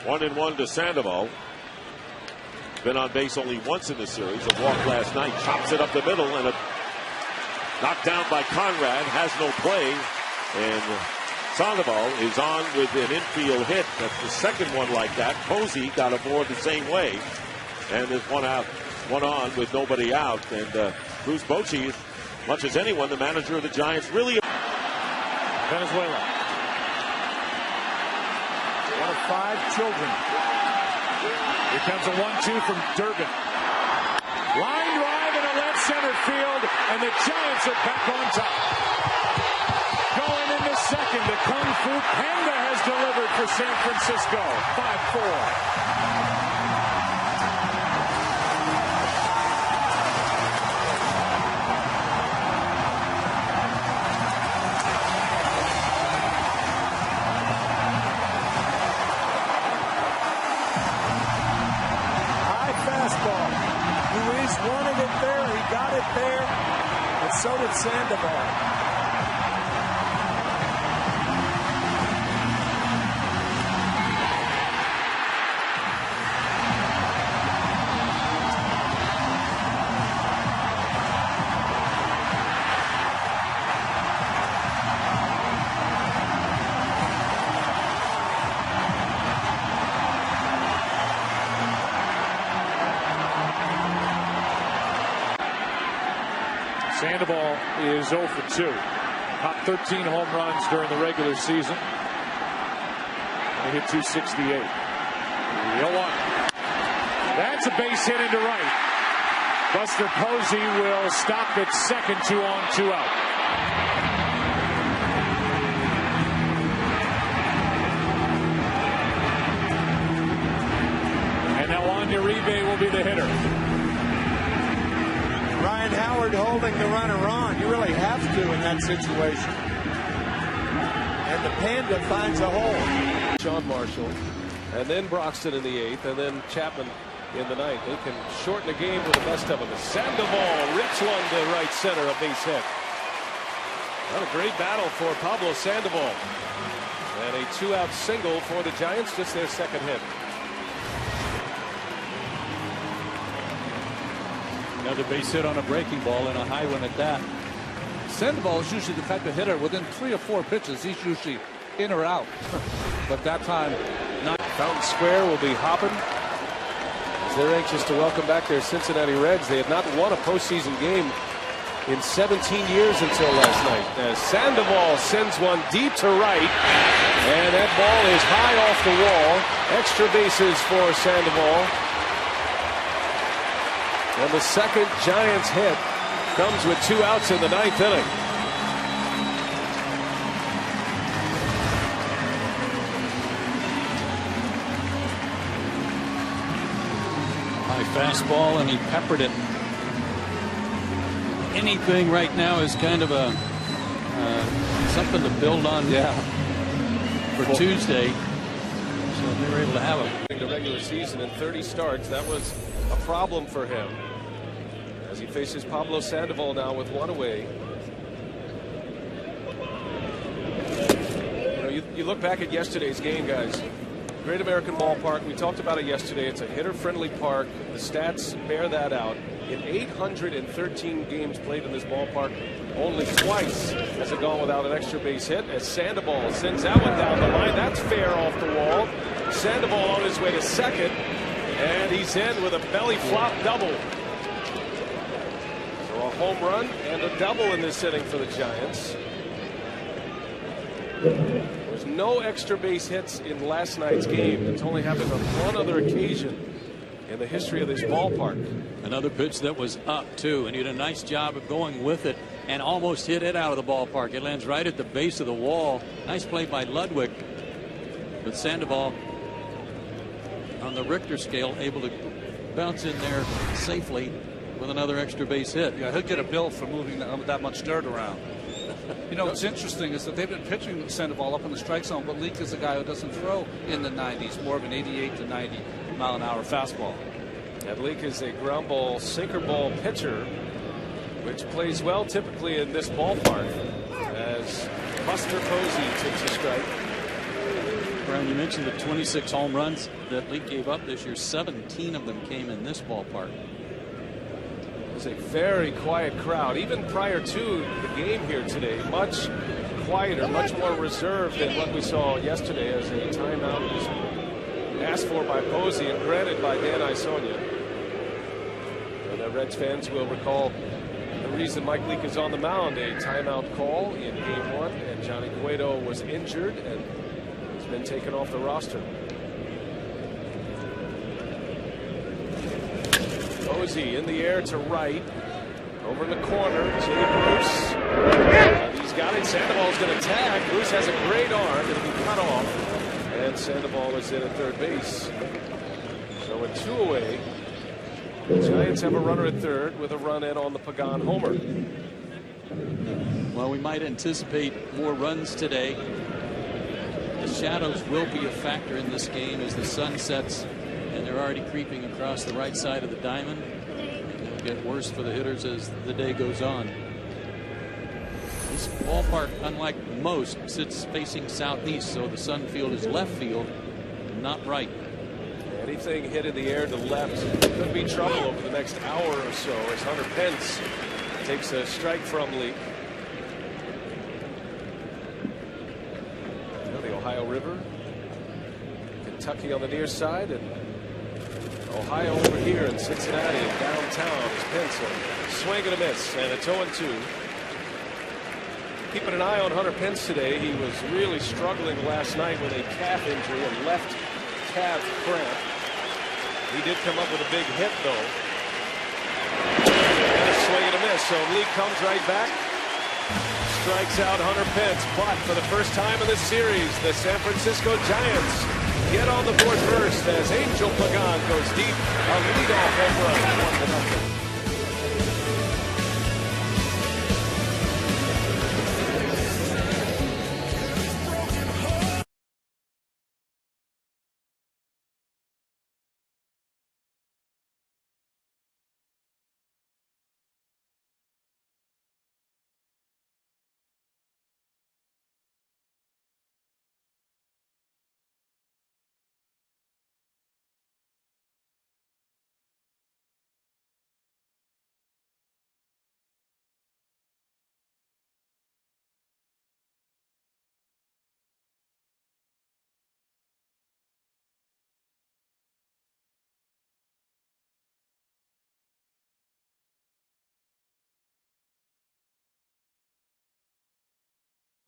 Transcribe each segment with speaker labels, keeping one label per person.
Speaker 1: 1-1 to Sandoval. Been on base only once in the series. A walk last night. Chops it up the middle and a knocked down by Conrad. Has no play. And Sandoval is on with an infield hit. That's the second one like that. Posey got aboard the same way. And there's one out, one on with nobody out. And Bruce Bochy, as much as anyone, the manager of the Giants, really.
Speaker 2: Venezuela. One of 5 children. Here comes a 1-2 from Durbin. Line drive into left center field, and the Giants are back on top. Going into second, the Kung Fu Panda has delivered for San Francisco. 5-4.
Speaker 3: Luis wanted it there, he got it there, and so did Sandoval.
Speaker 2: Sandoval is 0 for 2. Top 13 home runs during the regular season. He hit 268. 0-1. That's a base hit into right. Buster Posey will stop at second, 2 on, 2 out. And now Uribe will be the hitter.
Speaker 3: Ryan Howard holding the runner on. You really have to in that situation. And the Panda finds a hole.
Speaker 4: Sean Marshall, and then Broxton in the 8th, and then Chapman in the 9th. They can shorten the game with the best of them. Sandoval rips one to right center, a base hit. What a great battle for Pablo Sandoval. And a 2-out single for the Giants, just their second hit.
Speaker 5: Another base hit on a breaking ball and a high one at that. Sandoval is usually the type of hitter within 3 or 4 pitches. He's usually in or out. But that time, not.
Speaker 4: Fountain Square will be hopping as they're anxious to welcome back their Cincinnati Reds. They have not won a postseason game in 17 years until last night. As Sandoval sends one deep to right, and that ball is high off the wall. Extra bases for Sandoval. And the second Giants hit comes with 2 outs in the 9th inning.
Speaker 5: High fastball, and he peppered it. Anything right now is kind of a something to build on.
Speaker 4: Yeah.
Speaker 5: For Tuesday. So they were able to have him.
Speaker 4: The regular season in 30 starts, that was a problem for him as he faces Pablo Sandoval now with 1 away. You know, you look back at yesterday's game, guys. Great American Ballpark. We talked about it yesterday. It's a hitter-friendly park. The stats bear that out. In 813 games played in this ballpark, only twice has it gone without an extra base hit. As Sandoval sends that one down the line, that's fair off the wall. Sandoval on his way to second, and he's in with a belly flop double. So a home run and a double in this inning for the Giants. There's no extra base hits in last night's game. It's only happened on 1 other occasion in the history of this ballpark.
Speaker 5: Another pitch that was up too, and he did a nice job of going with it and almost hit it out of the ballpark. It lands right at the base of the wall. Nice play by Ludwig, but Sandoval on the Richter scale able to bounce in there safely with another extra base hit.
Speaker 6: Yeah, he'll get a bill for moving that much dirt around. You know, what's interesting is that they've been pitching Sandoval up in the strike zone, but Leake is a guy who doesn't throw in the 90s, more of an 88 to 90 mile an hour fastball.
Speaker 4: And Leake is a ground ball, sinker ball pitcher, which plays well typically in this ballpark. As Buster Posey takes a strike.
Speaker 5: Brian, you mentioned the 26 home runs that Leake gave up this year. 17 of them came in this ballpark.
Speaker 4: It was a very quiet crowd, even prior to the game here today. Much quieter, much more reserved than what we saw yesterday, as a timeout was asked for by Posey and granted by Dan Isonia. And the Reds fans will recall the reason Mike Leake is on the mound, a timeout call in game 1, and Johnny Cueto was injured and has been taken off the roster. Posey in the air to right, over in the corner, Jay Bruce. He's got it. Sandoval's going to tag. Bruce has a great arm. It'll be cut off. And Sandoval is in at third base. So with 2 away, the Giants have a runner at third with a run in on the Pagan homer.
Speaker 5: Well, we might anticipate more runs today. The shadows will be a factor in this game as the sun sets, and they're already creeping across the right side of the diamond. It'll get worse for the hitters as the day goes on. This ballpark, unlike most, sits facing southeast, so the sun field is left field, not right.
Speaker 4: Anything hit in the air to left could be trouble over the next hour or so as Hunter Pence takes a strike from Leake. The Ohio River, Kentucky on the near side, and Ohio over here in Cincinnati and downtown is Pence. Swing and a miss, and a 2-2. Keeping an eye on Hunter Pence today. He was really struggling last night with a calf injury, a left calf cramp. He did come up with a big hit, though. And a swing and a miss. So Leake comes right back, strikes out Hunter Pence. But for the first time in this series, the San Francisco Giants get on the board first as Angel Pagan goes deep. A leadoff home run, 1-0.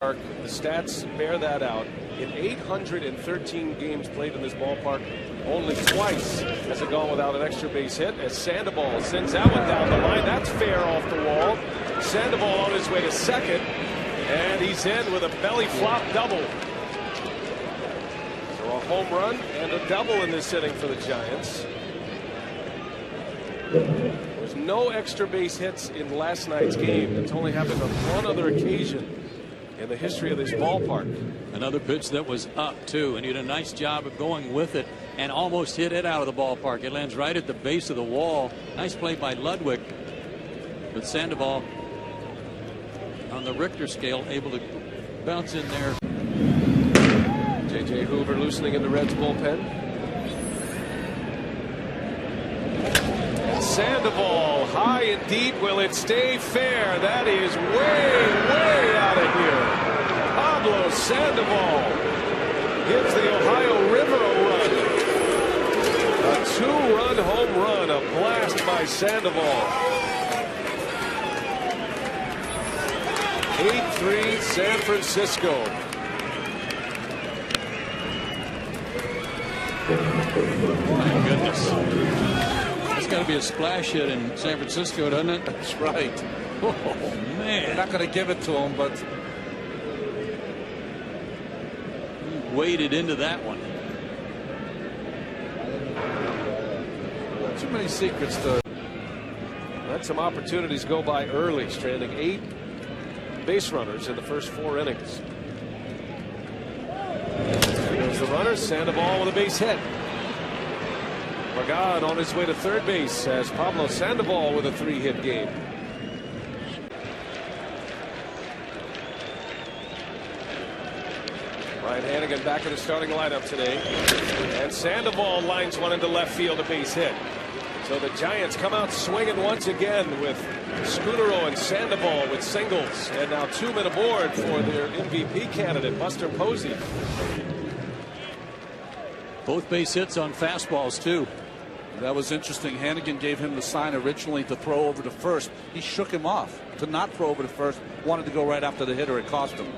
Speaker 4: The stats bear that out. In 813 games played in this ballpark, only twice has it gone without an extra base hit, as Sandoval sends that one down the line. That's fair off the wall. Sandoval on his way to second, and he's in with a belly flop double. So a home run and a double in this inning for the Giants. There's no extra base hits in last night's game. It's only happened on one other occasion in the history of this ballpark.
Speaker 5: Another pitch that was up, too, and he did a nice job of going with it and almost hit it out of the ballpark. It lands right at the base of the wall. Nice play by Ludwig. But Sandoval, on the Richter scale, able to bounce in there.
Speaker 4: J.J. Hoover loosening in the Reds bullpen. And Sandoval, high and deep. Will it stay fair? That is way out of here. Pablo Sandoval gives the Ohio River a run. A 2-run home run, a blast by Sandoval. 8-3 San Francisco.
Speaker 5: My goodness. It's got to be a splash hit in San Francisco, doesn't it?
Speaker 6: That's right.
Speaker 5: Oh, man.
Speaker 6: They're not going to give it to him, but
Speaker 5: He waded into that one.
Speaker 6: too many secrets to.
Speaker 4: Let some opportunities go by early, stranding 8 base runners in the first 4 innings. There's the runner, Sandoval with a base hit. Pagan on his way to third base as Pablo Sandoval with a 3-hit game. Ryan Hannigan back in the starting lineup today. And Sandoval lines one into left field, a base hit. So the Giants come out swinging once again with Scudero and Sandoval with singles. And now 2 men aboard for their MVP candidate, Buster Posey.
Speaker 5: Both base hits on fastballs, too.
Speaker 6: That was interesting. Hannigan gave him the sign originally to throw over to first. He shook him off to not throw over to first. Wanted to go right after the hitter. It cost him.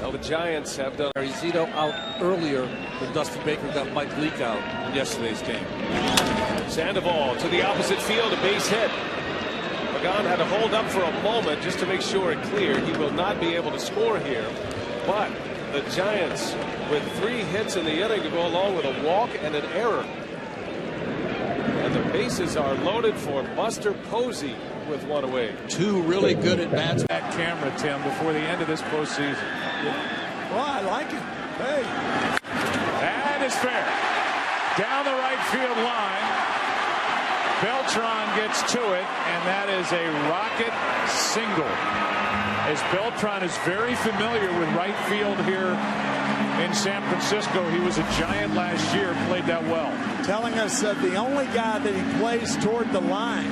Speaker 4: Well, the Giants have done.
Speaker 6: Zito out earlier than Dusty Baker got Mike Leake out in yesterday's game.
Speaker 4: Sandoval to the opposite field, a base hit. Pagan had to hold up for a moment just to make sure it cleared. He will not be able to score here. But the Giants with 3 hits in the inning to go along with a walk and an error. And the bases are loaded for Buster Posey with 1 away.
Speaker 5: 2 really good at bats.
Speaker 2: That camera, Tim, before the end of this postseason.
Speaker 3: Well, I like it. Hey.
Speaker 2: That is fair. Down the right field line. Beltran gets to it, and that is a rocket single. As Beltran is very familiar with right field here in San Francisco. He was a Giant last year, played that well.
Speaker 3: Telling us that the only guy that he plays toward the line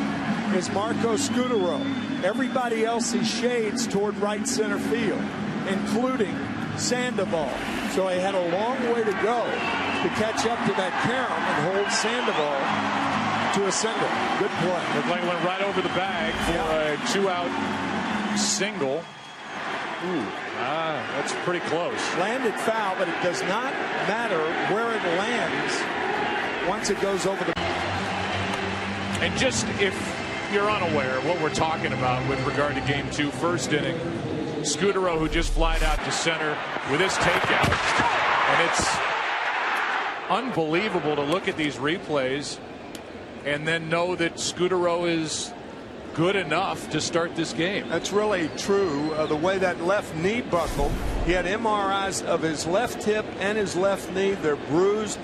Speaker 3: is Marco Scudero. Everybody else he shades toward right center field, including Sandoval. So he had a long way to go to catch up to that count and hold Sandoval to a single. Good play.
Speaker 2: Looked like it went right over the bag for a 2-out single. That's pretty close.
Speaker 3: Landed foul, but it does not matter where it lands once it goes over the.
Speaker 2: And just if you're unaware of what we're talking about with regard to game 2, first inning, Scudero, who just flied out to center with his takeout. And it's unbelievable to look at these replays and then know that Scudero is good enough to start this game.
Speaker 3: That's really true. The way that left knee buckled, he had MRIs of his left hip and his left knee. They're bruised,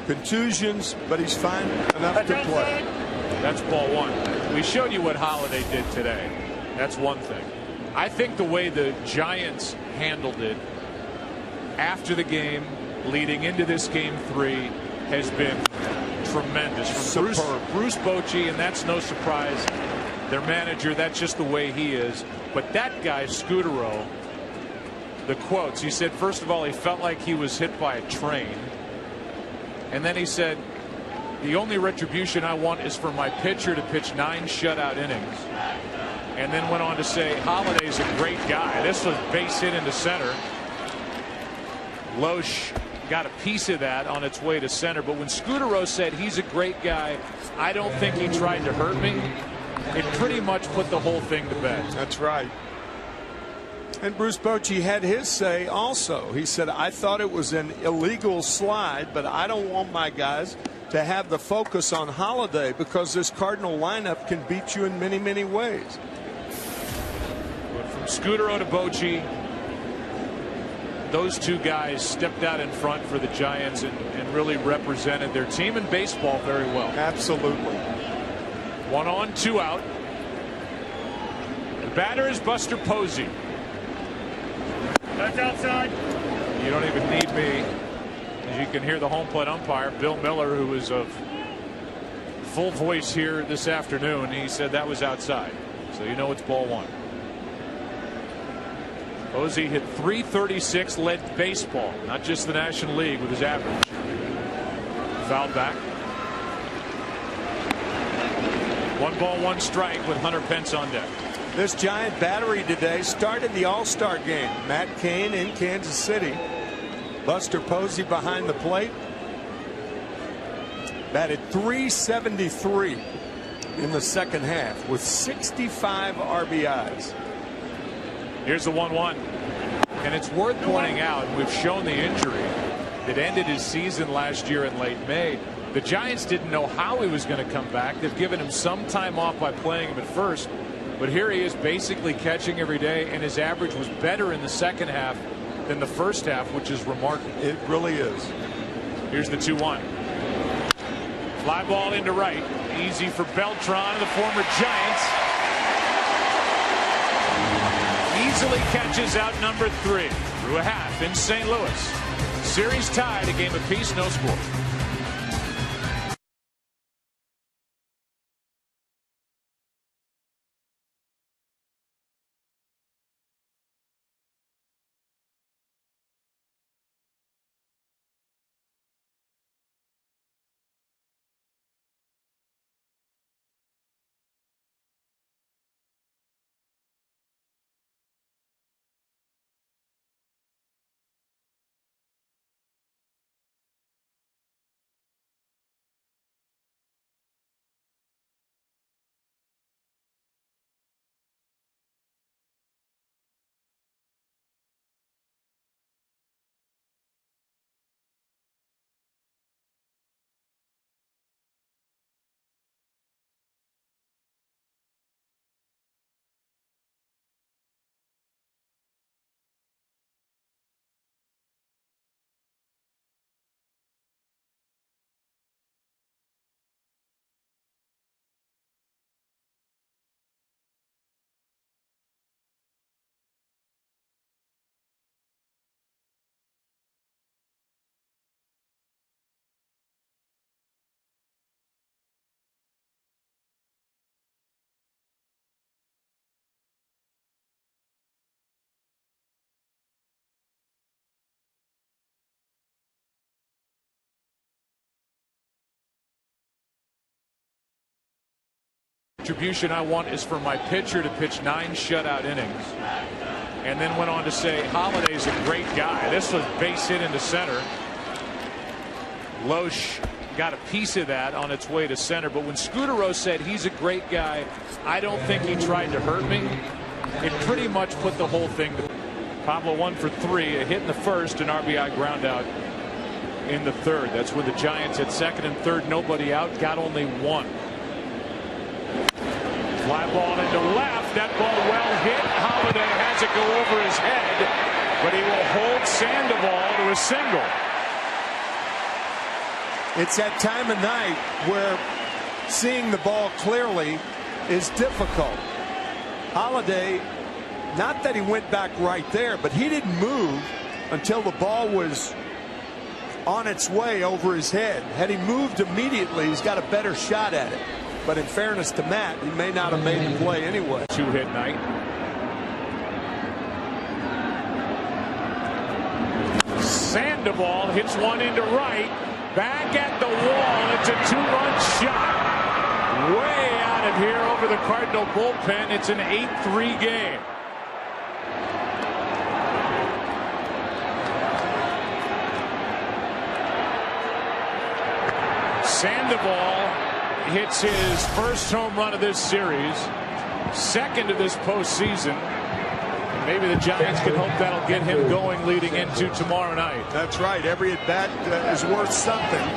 Speaker 3: contusions, but he's fine enough to play.
Speaker 2: That's ball 1. We showed you what Holiday did today. That's one thing. I think the way the Giants handled it after the game, leading into this game 3, has been tremendous. From Bruce Bochy, and that's no surprise. Their manager, that's just the way he is. But that guy, Scudero, the quotes, he said, first of all, he felt like he was hit by a train. And then he said, the only retribution I want is for my pitcher to pitch 9 shutout innings. And then went on to say, Holiday's a great guy. This was base hit into center. Loesch got a piece of that on its way to center. But when Scudero said he's a great guy, I don't think he tried to hurt me. It pretty much put the whole thing to bed.
Speaker 3: That's right. And Bruce Bochy had his say also. He said, I thought it was an illegal slide, but I don't want my guys to have the focus on Holiday because this Cardinal lineup can beat you in many, many ways.
Speaker 2: But from Scudero to Bochy, those 2 guys stepped out in front for the Giants and really represented their team in baseball very well.
Speaker 3: Absolutely.
Speaker 2: 1 on, 2 out. The batter is Buster Posey.
Speaker 7: That's outside.
Speaker 2: You don't even need me. As you can hear the home plate umpire, Bill Miller, who is of full voice here this afternoon, he said that was outside. So you know it's ball 1. Posey hit .336, led baseball, not just the National League, with his average. Fouled back. 1 ball, 1 strike with Hunter Pence on deck.
Speaker 3: This Giant battery today started the All-Star game. Matt Cain in Kansas City. Buster Posey behind the plate. Batted .373 in the second half with 65 RBIs.
Speaker 2: Here's the 1-1. And it's worth pointing out, we've shown the injury that ended his season last year in late May. The Giants didn't know how he was going to come back. They've given him some time off by playing him at first. But here he is basically catching every day, and his average was better in the second half than the first half, which is remarkable.
Speaker 3: It really is.
Speaker 2: Here's the 2-1. Fly ball into right. Easy for Beltran, the former Giants. easily catches out number 3 through a half in St. Louis. Series tied, a game apiece, no score. Contribution I want is for my pitcher to pitch 9 shutout innings. And then went on to say Holiday's a great guy. This was base hit into center. Loesch got a piece of that on its way to center. But when Scudero said he's a great guy, I don't think he tried to hurt me. It pretty much put the whole thing to Pablo 1 for 3, a hit in the first, an RBI ground out in the third. That's when the Giants at second and third, nobody out, got only 1. Fly ball into left. That ball well hit. Holiday has it go over his head, but he will hold Sandoval to a single.
Speaker 3: It's that time of night where seeing the ball clearly is difficult. Holiday, not that he went back right there, but he didn't move until the ball was on its way over his head. Had he moved immediately, he's got a better shot at it. But in fairness to Matt, he may not have made the play anyway.
Speaker 2: 2-hit night. Sandoval hits one into right. Back at the wall. It's a 2-run shot. Way out of here over the Cardinal bullpen. It's an 8-3 game. Sandoval hits his first home run of this series, second of this postseason. Maybe the Giants can hope that'll get him going leading into tomorrow night.
Speaker 3: That's right. Every at bat is worth something.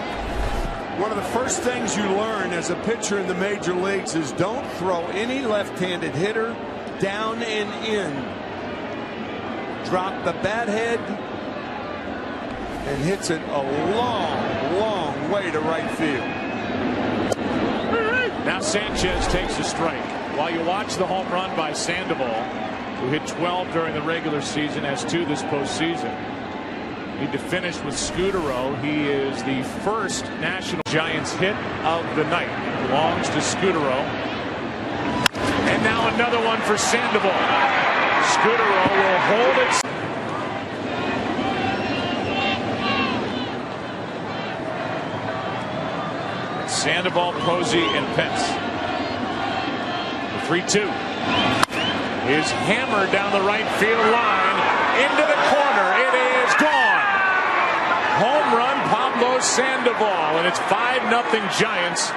Speaker 3: One of the first things you learn as a pitcher in the major leagues is don't throw any left-handed hitter down and in. Drop the bat head and hits it a long, long way to right field.
Speaker 2: Now Sanchez takes a strike. While you watch the home run by Sandoval, who hit 12 during the regular season, has 2 this postseason. Need to finish with Scudero. He is the first national Giants hit of the night. Belongs to Scudero. And now another one for Sandoval. Scudero will hold it. Sandoval, Posey, and Pence. The 3-2 is hammered down the right field line into the corner. It is gone. Home run, Pablo Sandoval, and it's 5-0 Giants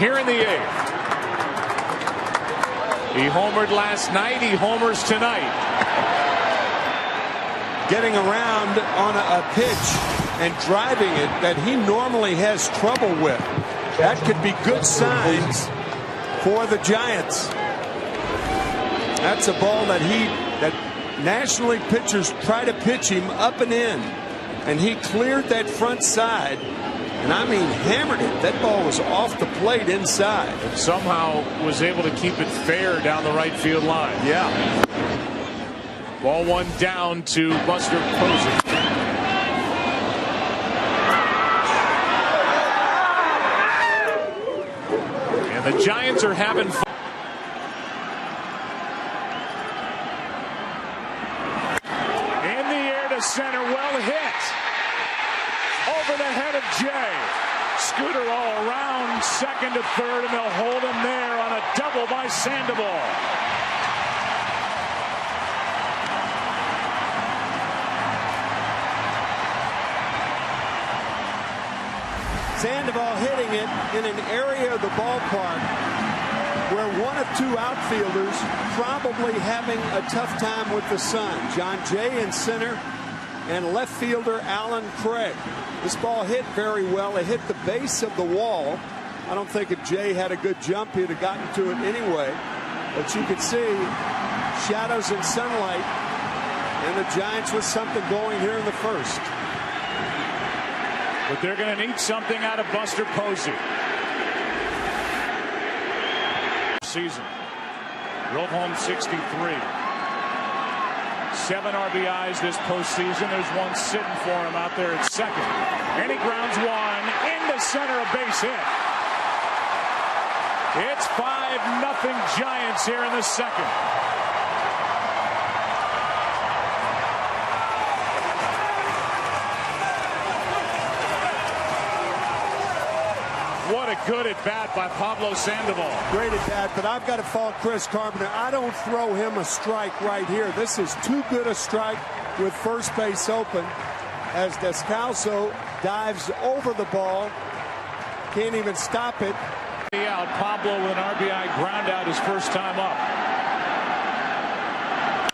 Speaker 2: here in the 8th. He homered last night. He homers tonight.
Speaker 3: Getting around on a pitch and driving it that he normally has trouble with. That could be good signs for the Giants. That's a ball that nationally pitchers try to pitch him up and in, and he cleared that front side, and I mean hammered it. That ball was off the plate inside.
Speaker 2: And somehow was able to keep it fair down the right field line.
Speaker 3: Yeah.
Speaker 2: Ball one down to Buster Posey. And the Giants are having fun. In the air to center, well hit. Over the head of Jay. Scooter all around second to third, and they'll hold him there on a double by Sandoval.
Speaker 3: Sandoval hitting it in an area of the ballpark where one of two outfielders probably having a tough time with the sun. John Jay in center and left fielder Alan Craig. This ball hit very well. It hit the base of the wall. I don't think if Jay had a good jump, he'd have gotten to it anyway. But you could see shadows and sunlight, and the Giants with something going here in the first.
Speaker 2: But they're going to need something out of Buster Posey. Season. Drove home 63. 7 RBIs this postseason. There's one sitting for him out there at second. And he grounds one into center, a base hit. It's 5-0 Giants here in the second. What a good at bat by Pablo Sandoval.
Speaker 3: Great at bat, but I've got to fault Chris Carpenter. I don't throw him a strike right here. This is too good a strike with first base open as Descalso dives over the ball. Can't even stop it.
Speaker 2: Out, Pablo with an RBI ground out his first time up.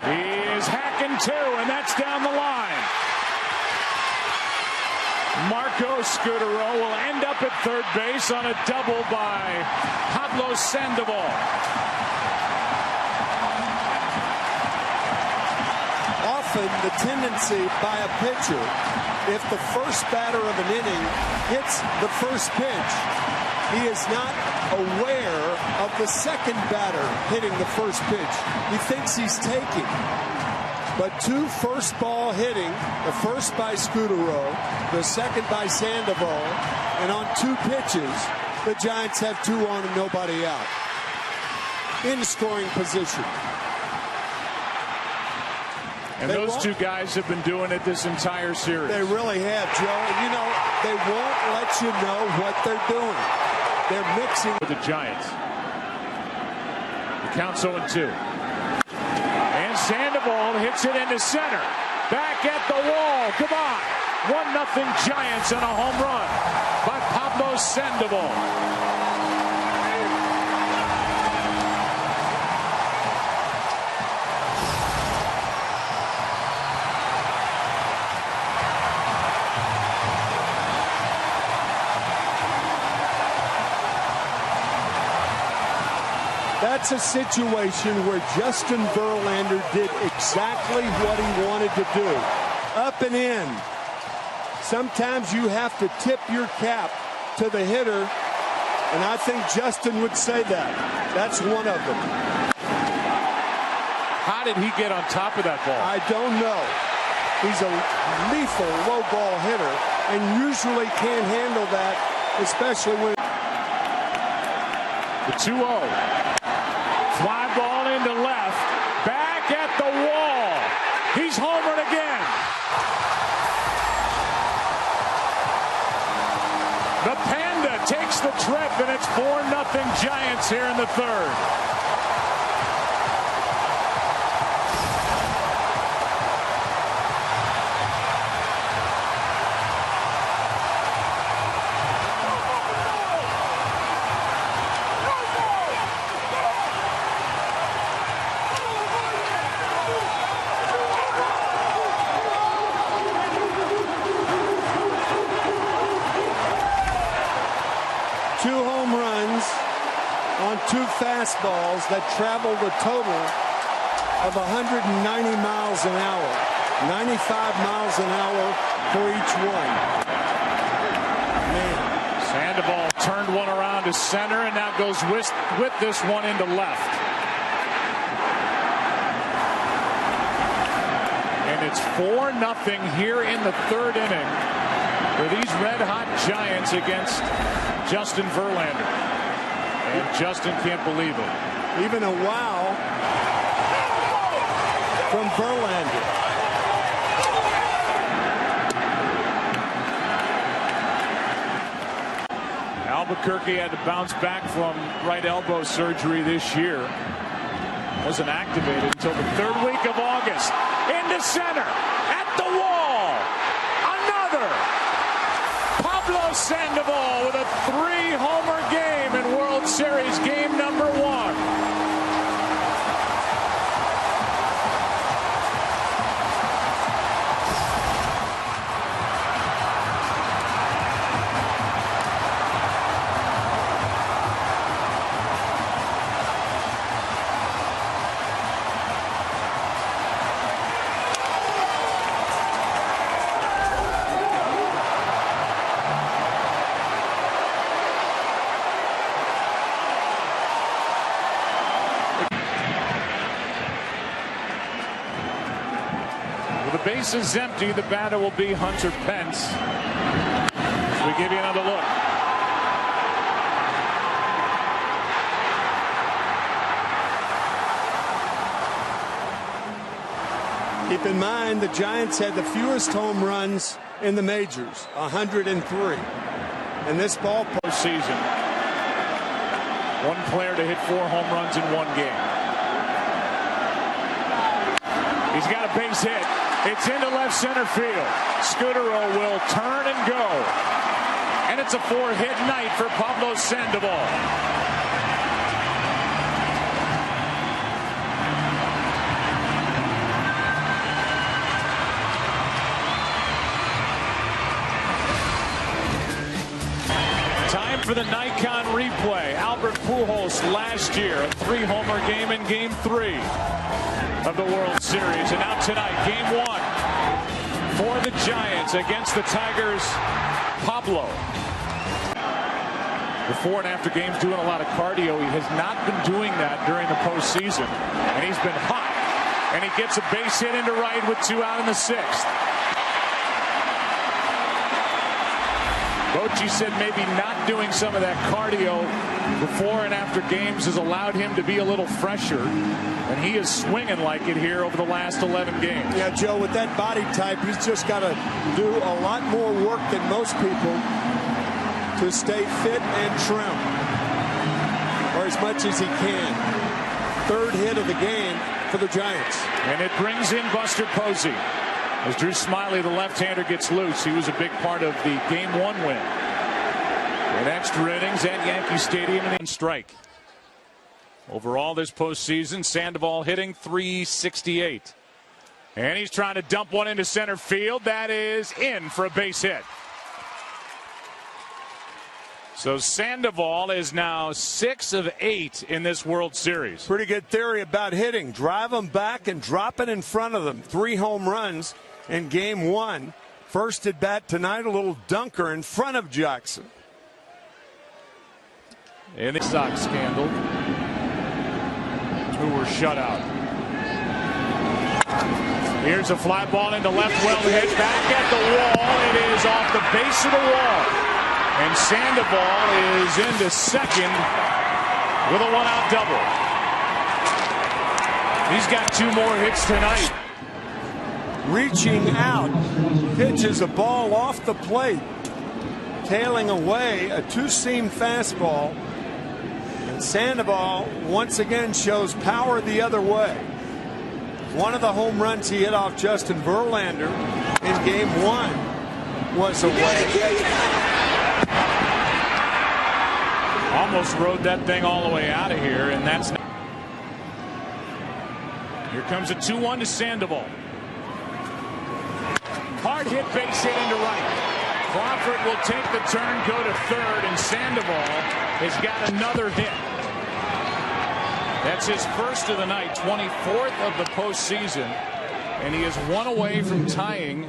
Speaker 2: He is hacking two, and that's down the line. Marco Scutero will end up at third base on a double by Pablo Sandoval.
Speaker 3: Often the tendency by a pitcher, if the first batter of an inning hits the first pitch, he is not aware of the second batter hitting the first pitch. He thinks he's taking. But two first ball hitting, the first by Scutero, the second by Sandoval, and on two pitches, the Giants have 2 on and nobody out. In scoring position.
Speaker 2: And those two guys have been doing it this entire series.
Speaker 3: They really have, Joe. And you know, they won't let you know what they're doing. They're mixing
Speaker 2: with the Giants. The count's 0-2. And Sandoval hits it into center. Back at the wall. Come on. 1-0 Giants on a home run by Pablo Sandoval.
Speaker 3: That's a situation where Justin Verlander did exactly what he wanted to do. Up and in. Sometimes you have to tip your cap to the hitter, and I think Justin would say that. That's one of them.
Speaker 2: How did he get on top of that ball?
Speaker 3: I don't know. He's a lethal low ball hitter and usually can't handle that, especially when...
Speaker 2: The 2-0. Fly ball into left. Back at the wall. He's homered again. The Panda takes the trip, and it's 4-0 Giants here in the third.
Speaker 3: Two fastballs that traveled a total of 190 miles an hour. 95 miles an hour for each one. Man.
Speaker 2: Sandoval turned one around to center and now goes with this one into left. It's 4-0 here in the third inning for these red-hot Giants against Justin Verlander. And Justin can't believe it.
Speaker 3: Even a wow from Verlander.
Speaker 2: Albuquerque had to bounce back from right elbow surgery this year. Wasn't activated until the third week of August. Into center, at the wall, another. Pablo Sandoval with a 3-homer game in World Series game number 1. The base is empty. The batter will be Hunter Pence. As we give you another look.
Speaker 3: Keep in mind the Giants had the fewest home runs in the majors, 103. And this ball
Speaker 2: postseason, one player to hit 4 home runs in one game. He's got a base hit. It's into left center field. Scudero will turn and go. And it's a 4-hit night for Pablo Sandoval. Time for the Nikon replay. Albert Pujols last year, a 3-homer game in Game 3 of the World Series. And now tonight, Game 1 for the Giants against the Tigers. Pablo. Before and after games, doing a lot of cardio. He has not been doing that during the postseason, and he's been hot. And he gets a base hit into right with 2 out in the 6th. Bochy said maybe not doing some of that cardio before and after games has allowed him to be a little fresher, and he is swinging like it here over the last 11 games.
Speaker 3: Yeah, Joe, with that body type, he's just got to do a lot more work than most people to stay fit and trim, or as much as he can. 3rd hit of the game for the Giants.
Speaker 2: And it brings in Buster Posey. As Drew Smyly, the left-hander, gets loose. He was a big part of the Game 1 win. In extra innings at Yankee Stadium and strike. Overall this postseason, Sandoval hitting .368. And he's trying to dump one into center field. That is in for a base hit. So Sandoval is now 6 of 8 in this World Series.
Speaker 3: Pretty good theory about hitting. Drive them back and drop it in front of them. 3 home runs in Game 1. First at bat tonight, a little dunker in front of Jackson.
Speaker 2: In the Sox scandal, 2 were shut out. Here's a fly ball into left, well hit, back at the wall. It is off the base of the wall. And Sandoval is into second with a 1-out double. He's got 2 more hits tonight.
Speaker 3: Reaching out, pitches a ball off the plate, tailing away a 2-seam fastball. And Sandoval once again shows power the other way. One of the home runs he hit off Justin Verlander in Game 1 was away.
Speaker 2: Almost rode that thing all the way out of here, and that's. Here comes a 2-1 to Sandoval. Hard hit, base hit into right. Crawford will take the turn, go to third, and Sandoval has got another hit. That's his first of the night, 24th of the postseason, and he is 1 away from tying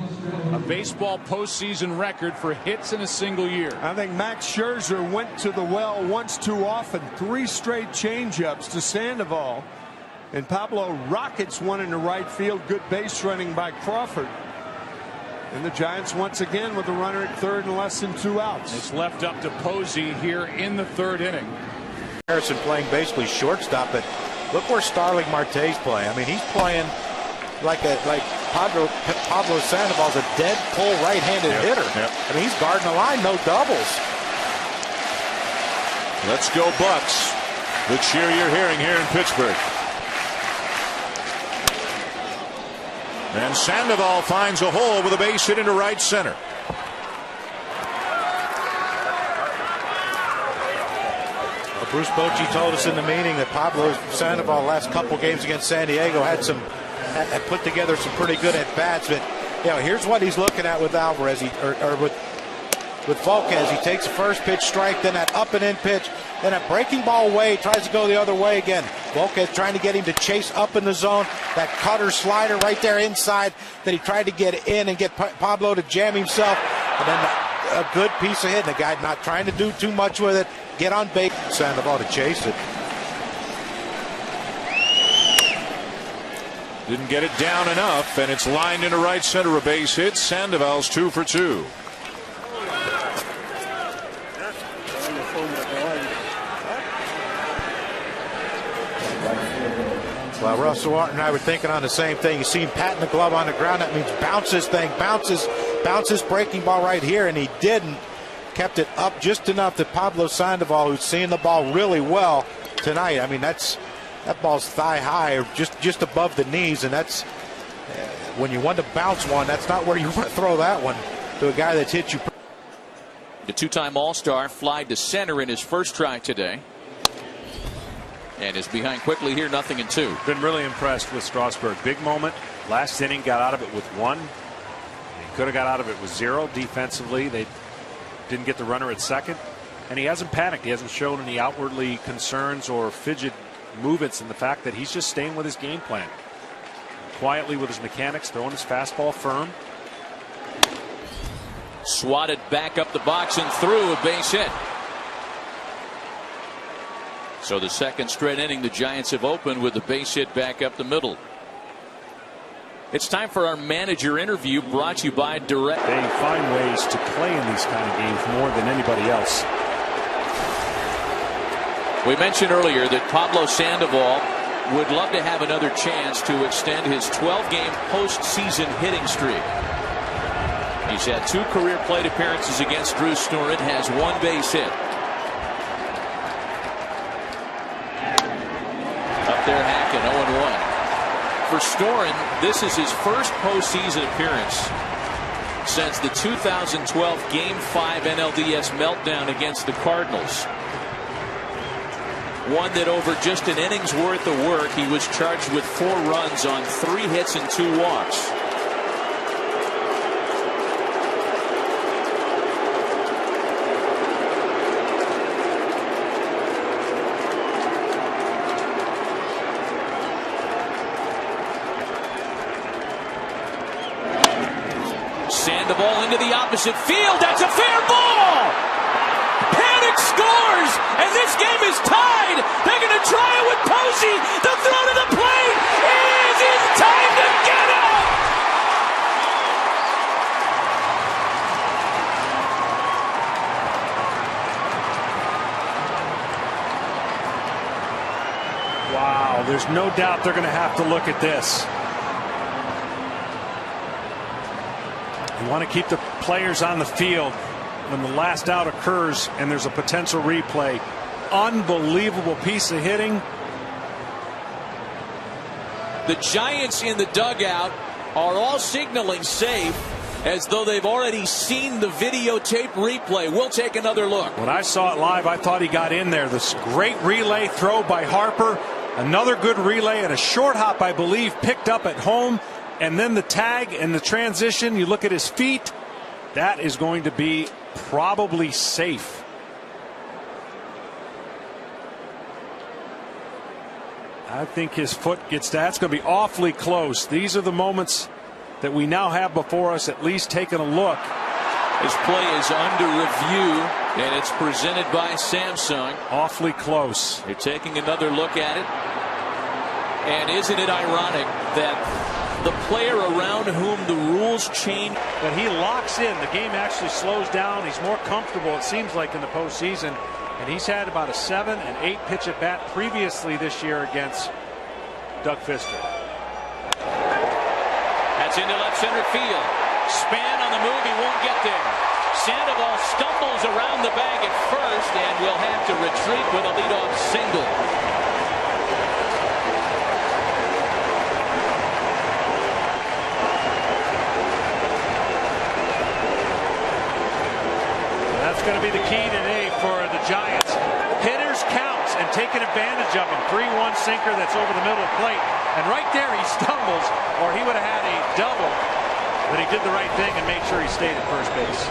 Speaker 2: a baseball postseason record for hits in a single year.
Speaker 3: I think Max Scherzer went to the well once too often. 3 straight changeups to Sandoval, And Pablo rockets one into right field. Good base running by Crawford. And the Giants once again with a runner at third and less than 2 outs.
Speaker 2: It's left up to Posey here in the 3rd inning.
Speaker 7: Harrison playing basically shortstop, but look where Starling Marte's playing. I mean, he's playing like Pablo Sandoval's a dead pull right-handed hitter. I mean, he's guarding the line, no doubles.
Speaker 1: Let's go Bucks. The cheer you're hearing here in Pittsburgh.
Speaker 8: And Sandoval finds a hole with a base hit into right center.
Speaker 7: Well, Bruce Bochy told us in the meeting that Pablo Sandoval last couple games against San Diego had put together some pretty good at bats. But here's what he's looking at with Alvarez, with Volquez. He takes the first pitch strike, then that up and in pitch, then a breaking ball away, tries to go the other way again. Volquez trying to get him to chase up in the zone. That cutter slider right there inside that he tried to get in and get Pablo to jam himself. And then a good piece of hitting. The guy not trying to do too much with it. Get on base. Sandoval to chase it.
Speaker 8: Didn't get it down enough, and it's lined into right center, a base hit. Sandoval's 2 for 2.
Speaker 7: Well, Russell Martin and I were thinking on the same thing. You see him patting the glove on the ground. That means bounce this thing, bounces breaking ball right here, and he didn't. Kept it up just enough that Pablo Sandoval, who's seeing the ball really well tonight. I mean, that ball's thigh high, or just above the knees, and that's when you want to bounce one. That's not where you want to throw that one to a guy that's hit you.
Speaker 9: The two-time All-Star flied to center in his first try today. And is behind quickly here, 0-2.
Speaker 10: Been really impressed with Strasburg. Big moment. Last inning, got out of it with 1. He could have got out of it with 0 defensively. They didn't get the runner at second. And he hasn't panicked. He hasn't shown any outwardly concerns or fidget movements in the fact that he's just staying with his game plan. Quietly with his mechanics, throwing his fastball firm.
Speaker 9: Swatted back up the box and through, a base hit. So the second straight inning the Giants have opened with the base hit back up the middle. It's time for our manager interview, brought to you by Direct.
Speaker 10: They find ways to play in these kind of games more than anybody else.
Speaker 9: We mentioned earlier that Pablo Sandoval would love to have another chance to extend his 12-game postseason hitting streak. He's had 2 career plate appearances against Drew Storen, has 1 base hit. Up there, Hacken, 0-1. For Storen, this is his first postseason appearance since the 2012 Game 5 NLDS meltdown against the Cardinals. One that over just an inning's worth of work, he was charged with 4 runs on 3 hits and 2 walks. Sandoval into the opposite field. That's a fair ball. Panic scores, and this game is tied. They're going to try it with Posey. The throw to the plate is in time to get out.
Speaker 10: Wow, there's no doubt they're going to have to look at this. You want to keep the players on the field when the last out occurs and there's a potential replay. Unbelievable piece of hitting.
Speaker 9: The Giants in the dugout are all signaling safe as though they've already seen the videotape replay. We'll take another look.
Speaker 10: When I saw it live, I thought he got in there. This great relay throw by Harper. Another good relay and a short hop, I believe, picked up at home. And then the tag and the transition, you look at his feet, that is going to be probably safe. I think his foot gets that's going to be awfully close. These are the moments that we now have before us, at least taking a look.
Speaker 9: His play is under review, and it's presented by Samsung.
Speaker 10: Awfully close.
Speaker 9: They're taking another look at it. And isn't it ironic that the player around whom the rules change,
Speaker 10: But he locks in. The game actually slows down. He's more comfortable, it seems like, in the postseason. And he's had about a 7 and 8 pitch at bat previously this year against Doug Fister.
Speaker 9: That's into left center field. Span on the move, he won't get there. Sandoval stumbles around the bag at first and will have to retreat with a leadoff single.
Speaker 10: That's going to be the key today for the Giants. Hitters counts and taking advantage of him. 3-1 sinker that's over the middle of the plate. And right there he stumbles, or he would have had a double. But he did the right thing and made sure he stayed at first base.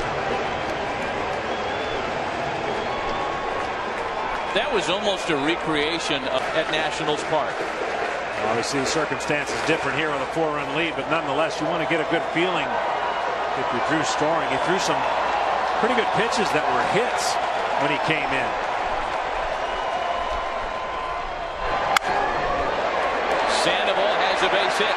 Speaker 9: That was almost a recreation at Nationals Park.
Speaker 10: Obviously the circumstance is different here with a 4-run lead, but nonetheless you want to get a good feeling if you Drew Storing. He threw some pretty good pitches that were hits when he came in.
Speaker 9: Sandoval has a base hit.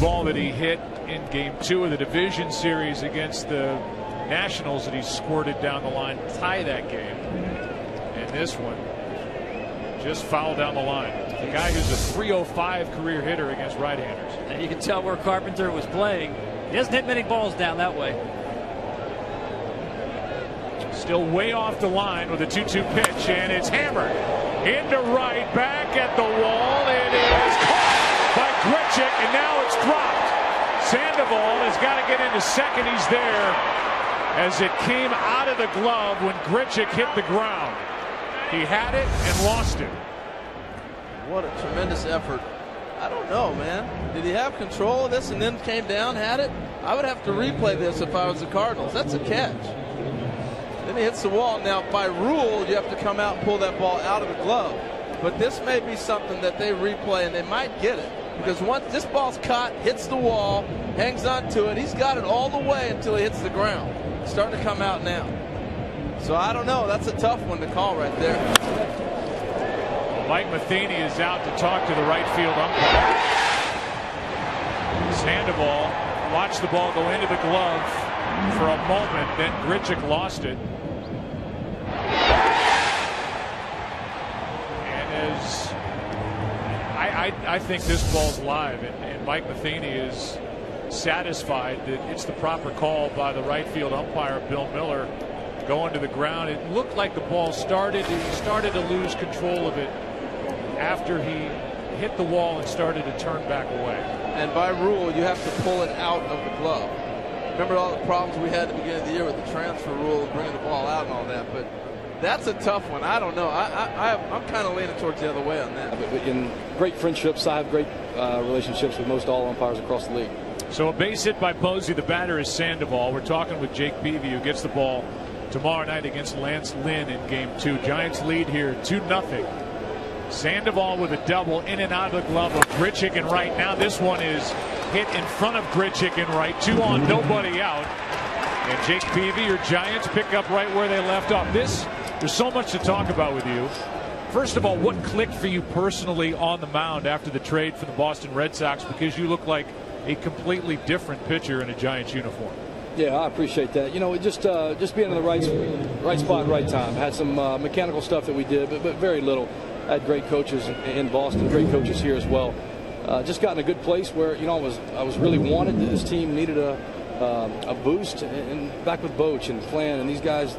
Speaker 2: Ball that he hit in game 2 of the division series against the Nationals that he squirted down the line to tie that game. And this one just fouled down the line. The guy who's a .305 career hitter against right-handers.
Speaker 11: And you can tell where Carpenter was playing. He hasn't hit many balls down that way.
Speaker 2: Still way off the line with a 2-2 pitch, and it's hammered into right, back at the wall. It is caught by Grichuk, and now it's dropped. Sandoval has got to get into second. He's there as it came out of the glove when Grichuk hit the ground. He had it and lost it.
Speaker 12: What a tremendous effort. I don't know, man. Did he have control of this and then came down, had it? I would have to replay this if I was the Cardinals. That's a catch. Then he hits the wall. Now, by rule, you have to come out and pull that ball out of the glove. But this may be something that they replay, and they might get it. Because once this ball's caught, hits the wall, hangs on to it, he's got it all the way until he hits the ground. It's starting to come out now. So I don't know. That's a tough one to call right there.
Speaker 2: Mike Matheny is out to talk to the right field umpire. Sandoval watched the ball go into the glove for a moment, then Grichuk lost it. And as I think this ball's live, and Mike Matheny is satisfied that it's the proper call by the right field umpire, Bill Miller, going to the ground. It looked like the ball he started to lose control of it after he hit the wall and started to turn back away.
Speaker 12: And by rule, you have to pull it out of the glove. Remember all the problems we had at the beginning of the year with the transfer rule, bringing the ball out and all that. But that's a tough one. I don't know. I'm kind of leaning towards the other way on that.
Speaker 13: In great friendships, I have great relationships with most all umpires across the league.
Speaker 2: So a base hit by Posey. The batter is Sandoval. We're talking with Jake Peavy, who gets the ball tomorrow night against Lance Lynn in game 2. Giants lead here 2-0. Sandoval with a double in and out of the glove of Grichuk and right. Now this one is hit in front of Grichuk and right. 2 on, nobody out. And Jake Peavy, your Giants pick up right where they left off. There's so much to talk about with you. First of all, what clicked for you personally on the mound after the trade for the Boston Red Sox? Because you look like a completely different pitcher in a Giants uniform.
Speaker 13: Yeah, I appreciate that. You know, just being in the right spot, right time. Had some mechanical stuff that we did, but very little. Had great coaches in Boston, great coaches here as well. Just got in a good place where, you know, I was really wanted. This team needed a boost, and back with Boch and Flan, and these guys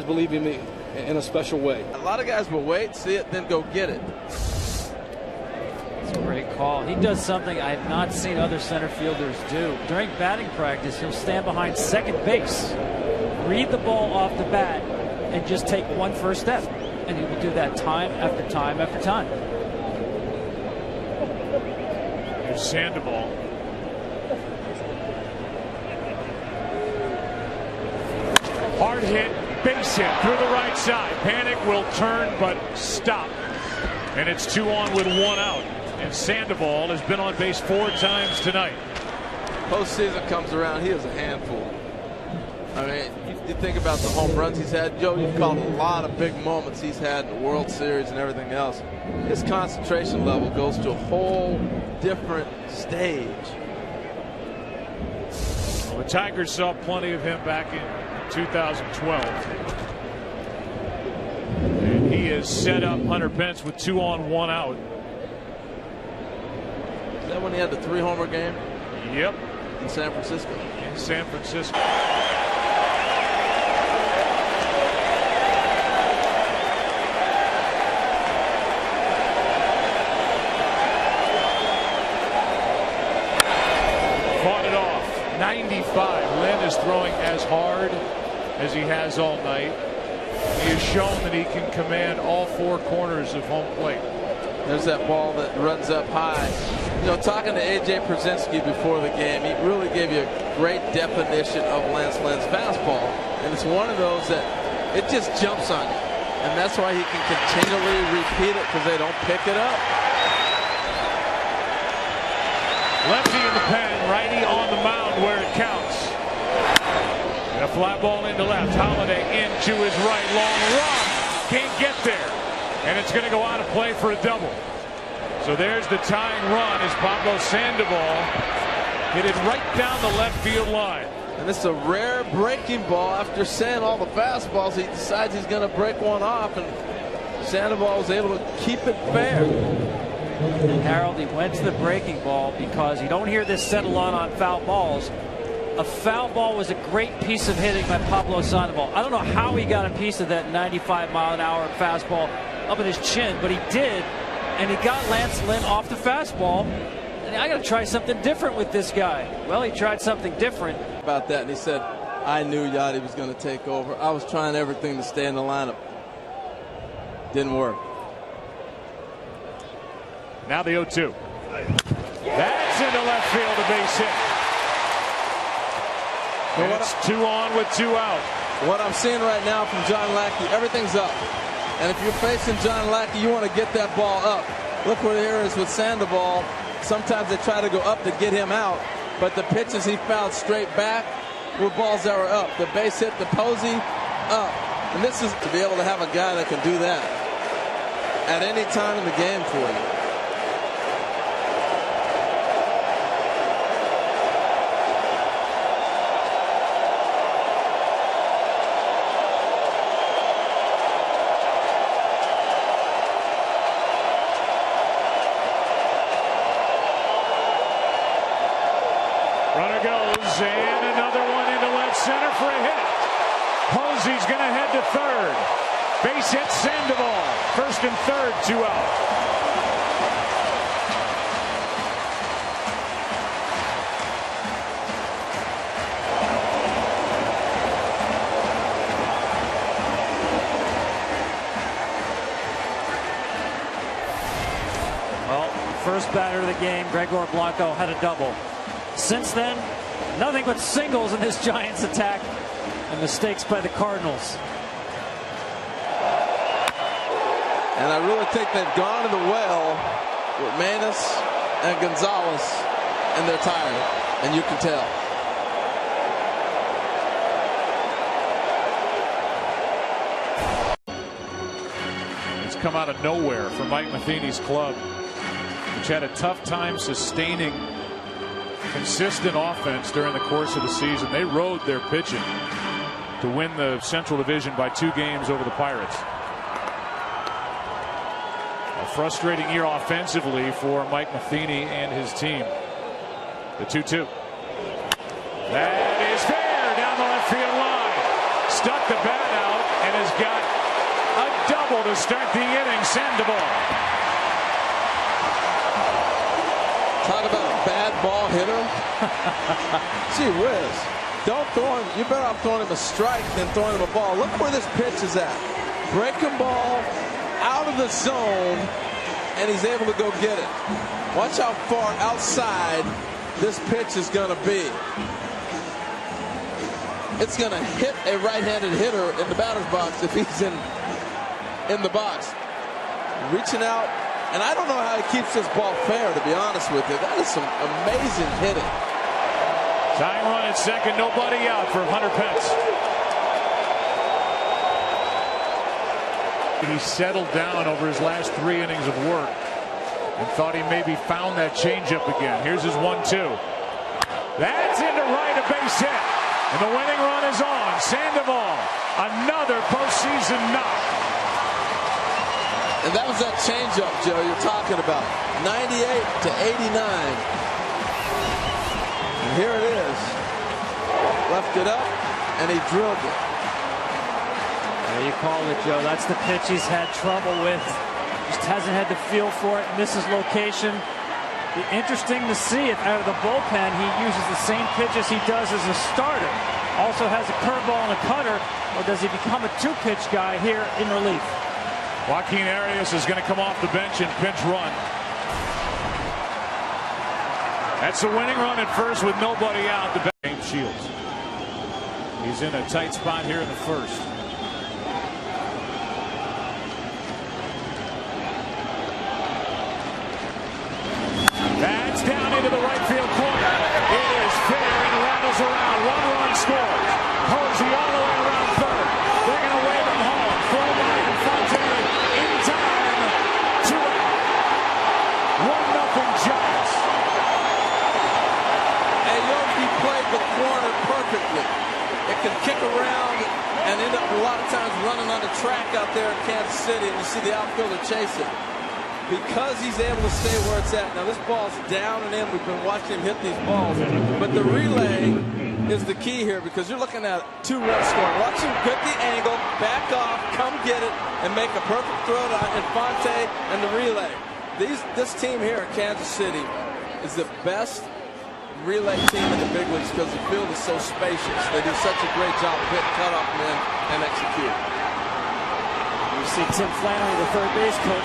Speaker 13: believe in me in a special way.
Speaker 12: A lot of guys will wait, see it, then go get it.
Speaker 11: It's a great call. He does something I have not seen other center fielders do. During batting practice, he'll stand behind second base, read the ball off the bat, and just take one first step. And he will do that time after time after time.
Speaker 2: Here's Sandoval. Hard hit, base hit through the right side. Panic will turn, but stop. And it's 2 on with 1 out. And Sandoval has been on base 4 times tonight.
Speaker 12: Postseason comes around, he is a handful. I mean, You think about the home runs he's had. Joe, you've called a lot of big moments he's had in the World Series and everything else. His concentration level goes to a whole different stage.
Speaker 2: Well, the Tigers saw plenty of him back in 2012. And he has set up Hunter Pence with 2 on, 1 out.
Speaker 12: Is that when he had the 3-homer game?
Speaker 2: Yep.
Speaker 12: In San Francisco.
Speaker 2: In San Francisco. Fought it off. 95. Lynn is throwing as hard as he has all night. He has shown that he can command all 4 corners of home plate.
Speaker 12: There's that ball that runs up high. You know, talking to A.J. Przinsky before the game, he really gave you a great definition of Lance Lynn's fastball. And it's one of those that it just jumps on you. And that's why he can continually repeat it, because they don't pick it up.
Speaker 2: Lefty in the pen, righty on the mound where it counts. And a fly ball into left. Holiday into his right. Long run. Can't get there. And it's going to go out of play for a double. So there's the tying run as Pablo Sandoval hit it right down the left field line.
Speaker 12: And it's a rare breaking ball. After saying all the fastballs, he decides he's going to break one off. And Sandoval was able to keep it fair.
Speaker 11: And Harold, he went to the breaking ball because you don't hear this said a lot on foul balls. A foul ball was a great piece of hitting by Pablo Sandoval. I don't know how he got a piece of that 95-mile-an-hour fastball up in his chin, but he did, and he got Lance Lynn off the fastball. And I got to try something different with this guy. Well, he tried something different.
Speaker 12: About that, and he said, I knew Yachty was going to take over. I was trying everything to stay in the lineup. Didn't work.
Speaker 2: Now the 0-2. That's into left field, a base hit. And it's 2 on with 2 out.
Speaker 12: What I'm seeing right now from John Lackey, everything's up. And if you're facing John Lackey, you want to get that ball up. Look where here is with Sandoval. Sometimes they try to go up to get him out, but the pitches he fouled straight back were balls that were up. The base hit, the Posey, up. And this is to be able to have a guy that can do that at any time in the game for you.
Speaker 2: Runner goes, and another one into left center for a hit. Posey's going to head to third. Base hit Sandoval. First and third, 2 out.
Speaker 11: Well, first batter of the game, Gregor Blanco had a double. Since then, nothing but singles in this Giants attack and mistakes by the Cardinals.
Speaker 12: And I really think they've gone to the well with Maness and Gonzalez, and they're tired, and you can tell.
Speaker 2: It's come out of nowhere for Mike Matheny's club, which had a tough time sustaining consistent offense during the course of the season. They rode their pitching to win the Central Division by 2 games over the Pirates. A frustrating year offensively for Mike Matheny and his team. The 2-2. That is fair down the left field line. Stuck the bat out and has got a double to start the inning. Sandoval.
Speaker 12: Talk about a bad ball hitter. Gee whiz. Don't throw him. You're better off throwing him a strike than throwing him a ball. Look where this pitch is at. Breaking ball out of the zone, and he's able to go get it. Watch how far outside this pitch is going to be. It's going to hit a right-handed hitter in the batter's box if he's in the box. Reaching out. And I don't know how he keeps this ball fair, to be honest with you. That is some amazing hitting.
Speaker 2: Tying run at second, nobody out for Hunter Pence. He settled down over his last 3 innings of work and thought he maybe found that changeup again. Here's his 1-2. That's into right, a base hit. And the winning run is on. Sandoval, another postseason knock.
Speaker 12: And that was that changeup, Joe, you're talking about. 98 to 89. And here it is. Left it up, and he drilled it.
Speaker 11: There you call it, Joe. That's the pitch he's had trouble with. Just hasn't had the feel for it. Misses location. Be interesting to see if out of the bullpen he uses the same pitches he does as a starter. Also has a curveball and a cutter, or does he become a 2-pitch guy here in relief?
Speaker 2: Joaquin Arias is going to come off the bench and pinch run. That's the winning run at first with nobody out. The James Shields. He's in a tight spot here in the first. That's down into the right field corner. It is fair and rattles around. 1 run scores. Posey all the way around third. They're going to wave him home. Throw by Infante in time. 2 out. 1-0 Giants.
Speaker 12: And Yogi played the corner perfectly. It can kick around and end up a lot of times running on the track out there in Kansas City, and you see the outfielder chase it. Because he's able to stay where it's at. Now this ball's down and in. We've been watching him hit these balls. But the relay is the key here, because you're looking at 2 runs scoring. Watch him get the angle, back off, come get it, and make a perfect throw to Infante and the relay. This team here in Kansas City is the best relay team in the big leagues because the field is so spacious. They do such a great job of hitting cutoff men and execute.
Speaker 11: You see Tim Flannery, the third base coach.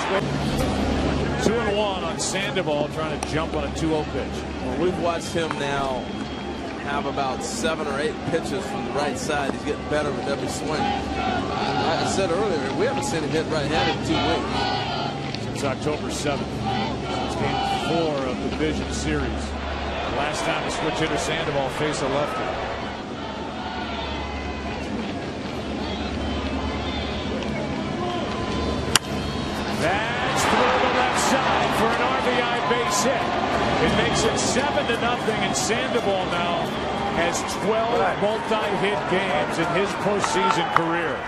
Speaker 2: 2-1 on Sandoval trying to jump on a 2-0 pitch.
Speaker 12: Well, we've watched him now have about 7 or 8 pitches from the right side. He's getting better with every swing. I said earlier, we haven't seen him hit right-handed in 2 weeks.
Speaker 2: Since October 7th. It's game 4 of the division series. The last time the switch hitter Sandoval faced a lefty. That's through the left side for an RBI base hit. It makes it 7-0, and Sandoval now has 12 multi-hit games in his postseason career.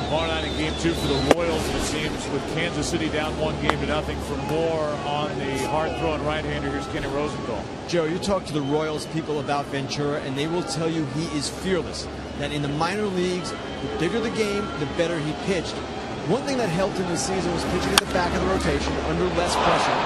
Speaker 2: Tomorrow night in game 2 for the Royals, it seems, with Kansas City down 1-0 for more on the hard-throwing right-hander. Here's Kenny Rosenthal.
Speaker 14: Joe, you talk to the Royals people about Ventura, and they will tell you he is fearless. That in the minor leagues, the bigger the game, the better he pitched. One thing that helped him this season was pitching at the back of the rotation under less pressure.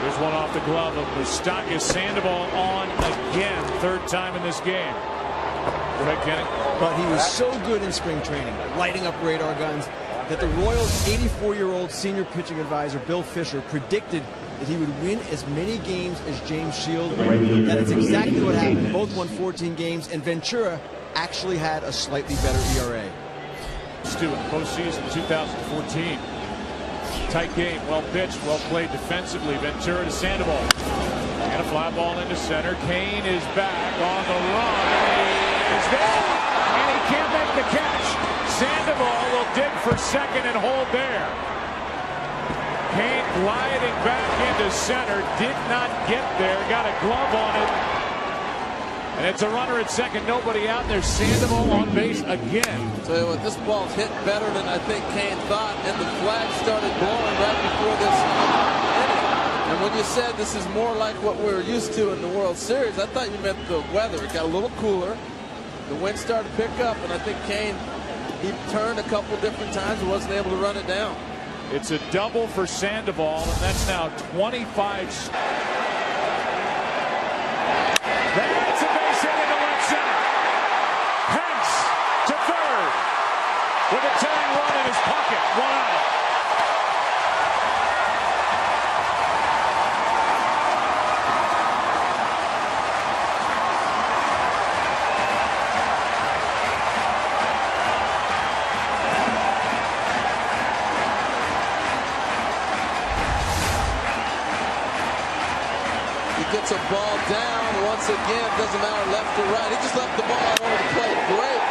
Speaker 2: Here's one off the glove of Moustakas. Sandoval on again, 3rd time in this game. Go ahead, Kenny.
Speaker 14: But he was so good in spring training, lighting up radar guns, that the Royals' 84-year-old senior pitching advisor, Bill Fisher, predicted that he would win as many games as James Shield. That is exactly what happened. Both won 14 games, and Ventura actually had a slightly better ERA.
Speaker 2: Stu in postseason 2014. Tight game, well pitched, well played defensively. Ventura to Sandoval. And a fly ball into center. Kane is back on the run. He's there, and he can't make the catch. Sandoval will dig for second and hold there. Kane gliding back into center. Did not get there. Got a glove on it. And it's a runner at second. Nobody out there. Sandoval on base again.
Speaker 12: Tell you what, this ball's hit better than I think Kane thought, and the flag started blowing right before this inning. And when you said this is more like what we're used to in the World Series, I thought you meant the weather. It got a little cooler. The wind started to pick up, and I think Kane, he turned a couple different times and wasn't able to run it down.
Speaker 2: It's a double for Sandoval, and that's now 25. That's a base hit into left center. Hence to third with a tying run in his pocket. 1 out.
Speaker 12: Gets a ball down once again. Doesn't matter left or right. He just left the ball all over the plate. Great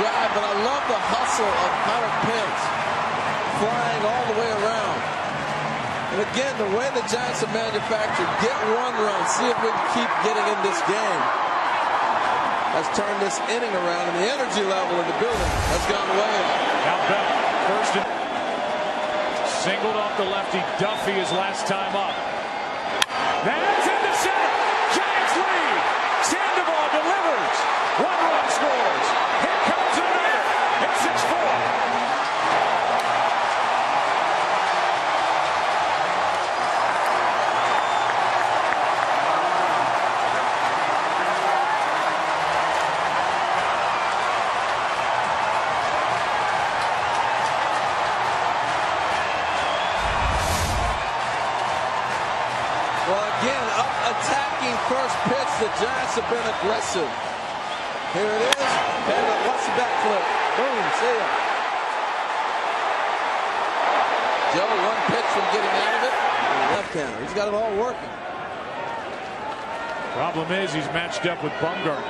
Speaker 12: drive but I love the hustle of Hunter Pence flying all the way around. And again, the way the Giants have manufactured, get one run, see if we can keep getting in this game, has turned this inning around, and the energy level in the building has gone way up.
Speaker 2: Now Bell, first and singled off the lefty. Duffy his last time up. That's into center. Giants lead. Sandoval delivers. One run scores. Here comes another. It's 6-4.
Speaker 12: Attacking first pitch, the Giants have been aggressive. Here it is. Panda, watch the backflip. Boom, see ya. Joe, one pitch from getting out of it. Left-hander. He's got it all working.
Speaker 2: Problem is he's matched up with Bumgarner.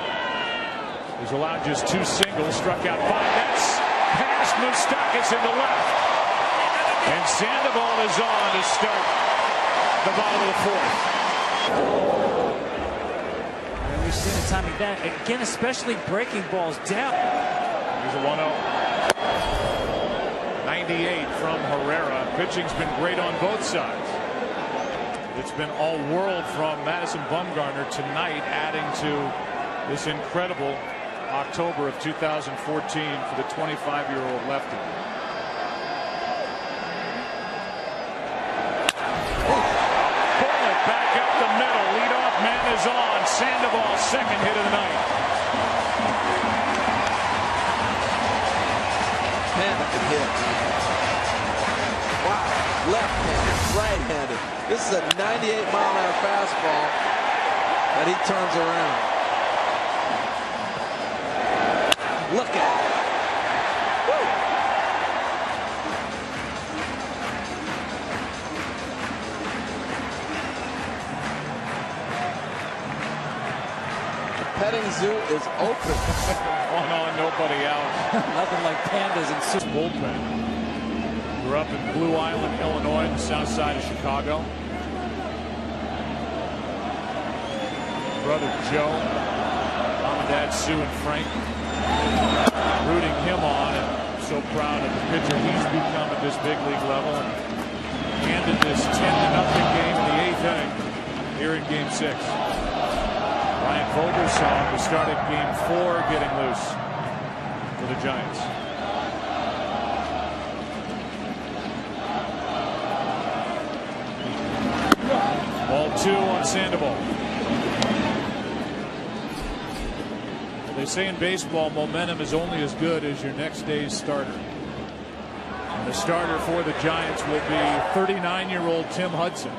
Speaker 2: He's allowed just 2 singles, struck out 5. That's past Moustakas in the left. And Sandoval is on to start the bottom of the 4th.
Speaker 11: And we've seen it time again, especially breaking balls down.
Speaker 2: Here's a 1-0. 98 from Herrera. Pitching's been great on both sides. It's been all world from Madison Bumgarner tonight, adding to this incredible October of 2014 for the 25-year-old lefty. Is on. Sandoval's second hit of the night.
Speaker 12: Panda can hit. Wow. Left-handed, right-handed. This is a 98-mile-an-hour fastball that he turns around. Look at it. Woo. Petting zoo is open.
Speaker 2: One on, nobody out.
Speaker 11: Nothing like pandas in Super
Speaker 2: bullpen. Grew up in Blue Island, Illinois, the south side of Chicago. Brother Joe, mom and dad Sue and Frank, rooting him on, and so proud of the pitcher he's become at this big league level. And handed this 10-0 game in the 8th inning here in Game 6. Ryan Vogelson, who started Game 4, getting loose for the Giants. Ball 2 on Sandoval. They say in baseball, momentum is only as good as your next day's starter. And the starter for the Giants will be 39-year-old Tim Hudson.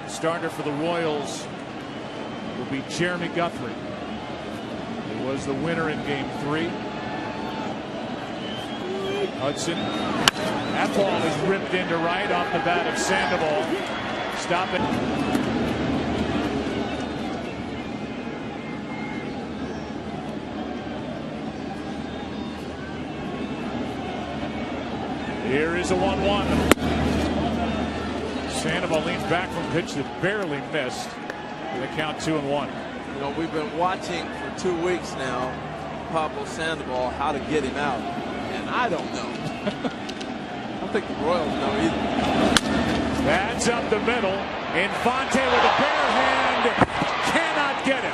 Speaker 2: The starter for the Royals will be Jeremy Guthrie. He was the winner in Game 3. Hudson. That ball is ripped into right off the bat of Sandoval. Stop it. Here is a 1-1. Sandoval leans back from a pitch that barely missed. They count 2-1.
Speaker 12: You know, we've been watching for 2 weeks now, Pablo Sandoval, how to get him out. And I don't know. I don't think the Royals know either.
Speaker 2: That's up the middle. Infante with a bare hand. Cannot get it.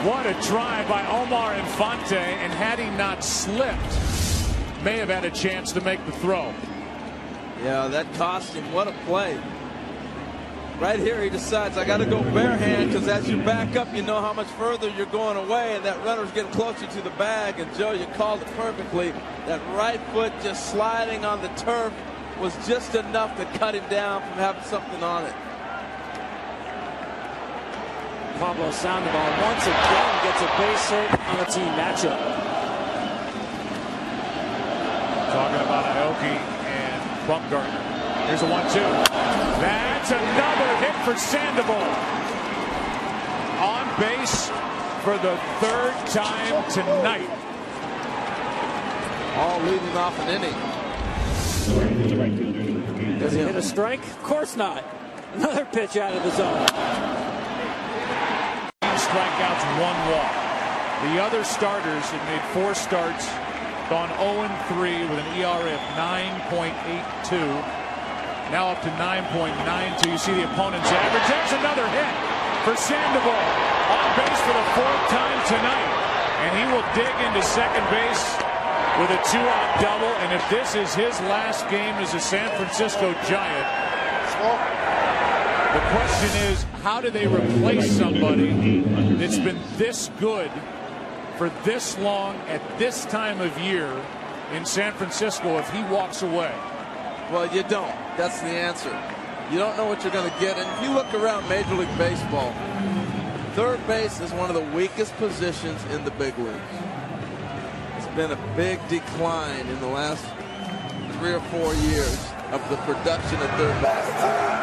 Speaker 2: What a try by Omar Infante. And had he not slipped, may have had a chance to make the throw.
Speaker 12: Yeah, that cost him. What a play. Right here, he decides, I got to go bare hand, because as you back up, you know how much further you're going away, and that runner's getting closer to the bag. And Joe, you called it perfectly. That right foot just sliding on the turf was just enough to cut him down from having something on it.
Speaker 11: Pablo Sandoval once again gets a base hit on a team matchup.
Speaker 2: Talking about Aoki and Bumgarner. Here's a 1-2. That's another hit for Sandoval. On base for the third time tonight.
Speaker 12: All leading off an inning.
Speaker 11: Does he hit a strike? Of course not. Another pitch out of the zone.
Speaker 2: Strikeouts, 1 walk. The other starters had made 4 starts, gone 0-3 with an ERA of 9.82. Now up to 9.92. You see the opponent's average. There's another hit for Sandoval. On base for the 4th time tonight. And he will dig into second base with a 2-out double. And if this is his last game as a San Francisco Giant, the question is, how do they replace somebody that's been this good for this long at this time of year in San Francisco if he walks away?
Speaker 12: Well, you don't. That's the answer. You don't know what you're going to get. And if you look around Major League Baseball, third base is one of the weakest positions in the big leagues. It's been a big decline in the last 3 or 4 years of the production at third base.